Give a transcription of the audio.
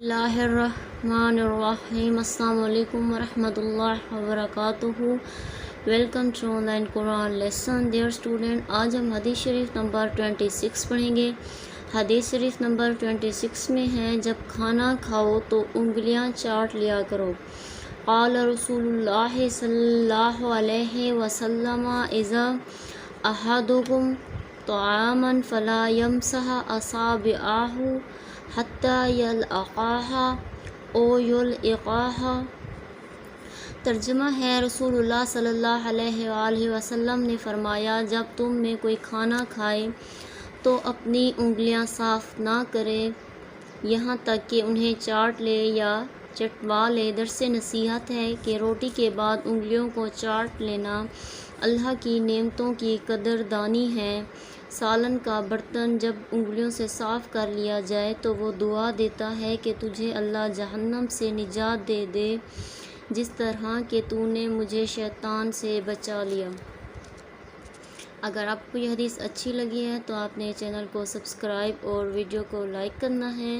اللہ الرحمن الرحیم۔ السلام علیکم ورحمۃ اللہ وبرکاتہ۔ Welcome to online Quran lesson dear student. آج ہم حدیث شریف نمبر 26 پڑھیں گے۔ حدیث شریف نمبر 26 میں ہے، جب کھانا کھاؤ تو انگلیاں چاٹ لیا کرو۔ قال رسول اللہ صلی اللہ علیہ وسلم اذا احدکم طعاما فلا یمسح اصابعہ حتی یلعقہا او یلعقہا۔ ترجمہ ہے، رسول اللہ صلی اللہ علیہ وآلہ وسلم نے فرمایا، جب تم میں کوئی کھانا کھائے تو اپنی انگلیاں صاف نہ کرے یہاں تک کہ انہیں چاٹ لے یا چٹوا لے۔ درس نصیحت ہے کہ روٹی کے بعد انگلیوں کو چاٹ لینا اللہ کی نعمتوں کی قدردانی ہے۔ سالن کا برتن جب انگلیوں سے صاف کر لیا جائے تو وہ دعا دیتا ہے کہ تجھے اللہ جہنم سے نجات دے دے، جس طرح کہ تو نے مجھے شیطان سے بچا لیا۔ اگر آپ کو یہ حدیث اچھی لگی ہے تو آپ نے چینل کو سبسکرائب اور ویڈیو کو لائک کرنا ہے۔